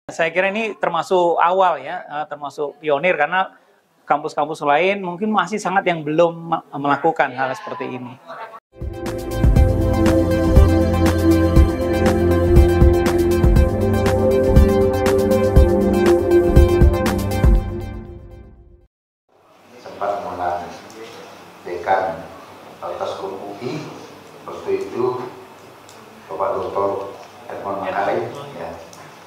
Saya kira ini termasuk awal ya, termasuk pionir karena kampus-kampus lain mungkin masih sangat yang belum melakukan hal seperti ini. Sempat mengenal dekan Fakultas Hukum UI waktu itu Bapak Dr. Edmond Makarim ya.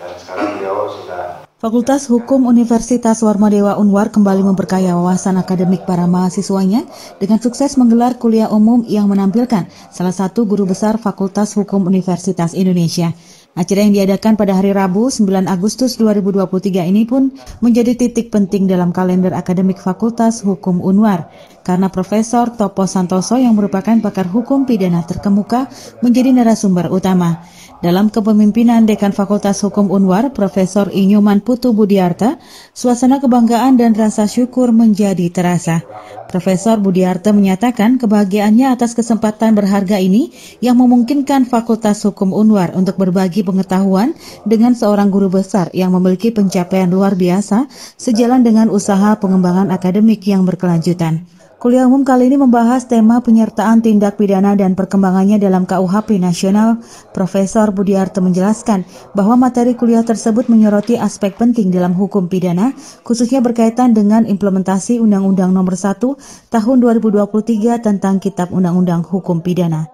Dan sekarang beliau sudah. Fakultas Hukum Universitas Warmadewa Unwar kembali memperkaya wawasan akademik para mahasiswanya dengan sukses menggelar kuliah umum yang menampilkan salah satu guru besar Fakultas Hukum Universitas Indonesia. Acara yang diadakan pada hari Rabu 9 Agustus 2023 ini pun menjadi titik penting dalam kalender akademik Fakultas Hukum Unwar karena Profesor Topo Santoso yang merupakan pakar hukum pidana terkemuka menjadi narasumber utama. Dalam kepemimpinan Dekan Fakultas Hukum Unwar, Profesor Inyoman Putu Budiarta, suasana kebanggaan dan rasa syukur menjadi terasa. Profesor Budiarta menyatakan kebahagiaannya atas kesempatan berharga ini yang memungkinkan Fakultas Hukum Unwar untuk berbagi pengetahuan dengan seorang guru besar yang memiliki pencapaian luar biasa sejalan dengan usaha pengembangan akademik yang berkelanjutan. Kuliah umum kali ini membahas tema penyertaan tindak pidana dan perkembangannya dalam KUHP nasional. Profesor Budiarto menjelaskan bahwa materi kuliah tersebut menyoroti aspek penting dalam hukum pidana, khususnya berkaitan dengan implementasi Undang-Undang Nomor 1 Tahun 2023 tentang Kitab Undang-Undang Hukum Pidana.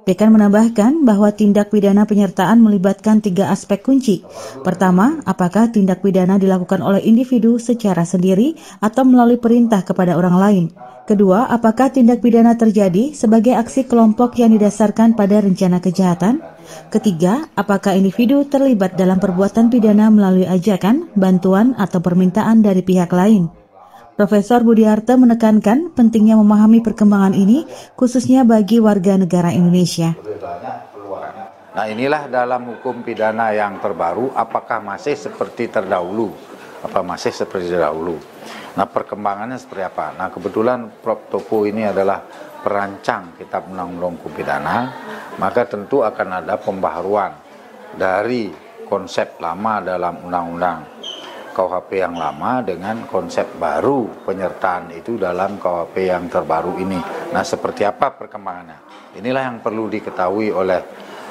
Dekan menambahkan bahwa tindak pidana penyertaan melibatkan 3 aspek kunci. Pertama, apakah tindak pidana dilakukan oleh individu secara sendiri atau melalui perintah kepada orang lain? Kedua, apakah tindak pidana terjadi sebagai aksi kelompok yang didasarkan pada rencana kejahatan? Ketiga, apakah individu terlibat dalam perbuatan pidana melalui ajakan, bantuan, atau permintaan dari pihak lain? Profesor Budiarto menekankan pentingnya memahami perkembangan ini khususnya bagi warga negara Indonesia. Nah, inilah dalam hukum pidana yang terbaru, apakah masih seperti terdahulu? Nah, perkembangannya seperti apa? Nah, kebetulan Prof. Topo ini adalah perancang Kitab Undang-Undang Hukum Pidana, maka tentu akan ada pembaharuan dari konsep lama dalam Undang-Undang KUHP yang lama dengan konsep baru penyertaan itu dalam KUHP yang terbaru ini. Nah, seperti apa perkembangannya? Inilah yang perlu diketahui oleh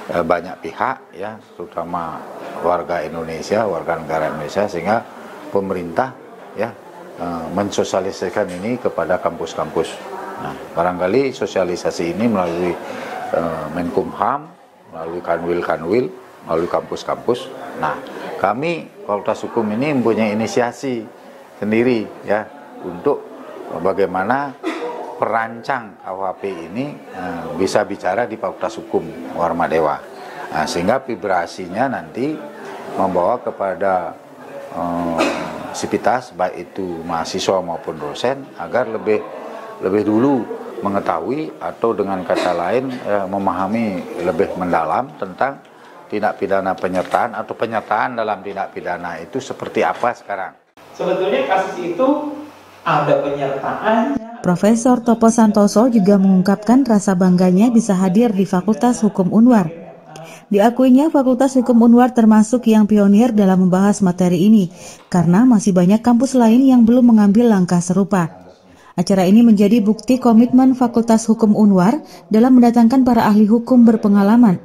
banyak pihak, ya, terutama warga Indonesia, warga negara Indonesia, sehingga pemerintah ya mensosialisasikan ini kepada kampus-kampus. Nah, barangkali sosialisasi ini melalui Menkumham, melalui Kanwil, melalui kampus-kampus. Nah, kami Fakultas Hukum ini mempunyai inisiasi sendiri ya untuk bagaimana perancang KUHP ini bisa bicara di Fakultas Hukum Warmadewa. Nah, sehingga vibrasinya nanti membawa kepada sivitas baik itu mahasiswa maupun dosen agar lebih dulu mengetahui atau dengan kata lain memahami lebih mendalam tentang tindak pidana penyertaan atau penyertaan dalam tindak pidana itu seperti apa sekarang. Sebetulnya kasus itu ada penyertaannya. Profesor Topo Santoso juga mengungkapkan rasa bangganya bisa hadir di Fakultas Hukum Unwar. Diakuinya Fakultas Hukum Unwar termasuk yang pionir dalam membahas materi ini karena masih banyak kampus lain yang belum mengambil langkah serupa. Acara ini menjadi bukti komitmen Fakultas Hukum Unwar dalam mendatangkan para ahli hukum berpengalaman.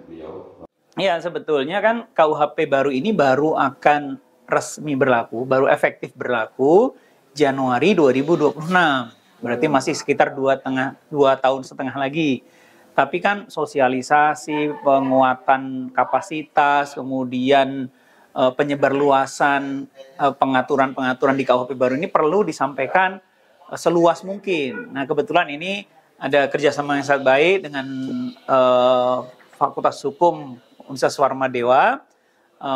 Ya, sebetulnya kan KUHP baru ini baru akan resmi berlaku, baru efektif berlaku Januari 2026. Berarti masih sekitar 2 tahun setengah lagi. Tapi kan sosialisasi, penguatan kapasitas, kemudian penyebarluasan pengaturan-pengaturan di KUHP baru ini perlu disampaikan seluas mungkin. Nah, kebetulan ini ada kerjasama yang sangat baik dengan Fakultas Hukum Universitas Warmadewa,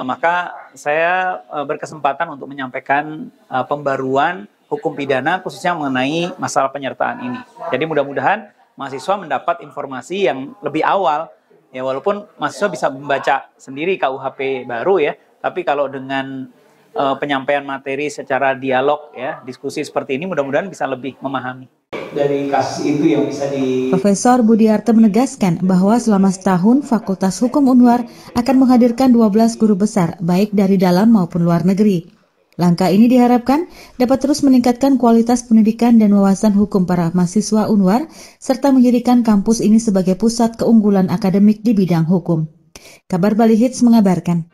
maka saya berkesempatan untuk menyampaikan pembaruan hukum pidana khususnya mengenai masalah penyertaan ini. Jadi mudah-mudahan mahasiswa mendapat informasi yang lebih awal, ya walaupun mahasiswa bisa membaca sendiri KUHP baru ya, tapi kalau dengan penyampaian materi secara dialog ya, diskusi seperti ini mudah-mudahan bisa lebih memahami. dari kasus itu yang bisa Profesor Budiarto menegaskan bahwa selama setahun Fakultas Hukum Unwar akan menghadirkan 12 guru besar baik dari dalam maupun luar negeri. Langkah ini diharapkan dapat terus meningkatkan kualitas pendidikan dan wawasan hukum para mahasiswa Unwar serta menjadikan kampus ini sebagai pusat keunggulan akademik di bidang hukum. Kabar Bali Hits mengabarkan.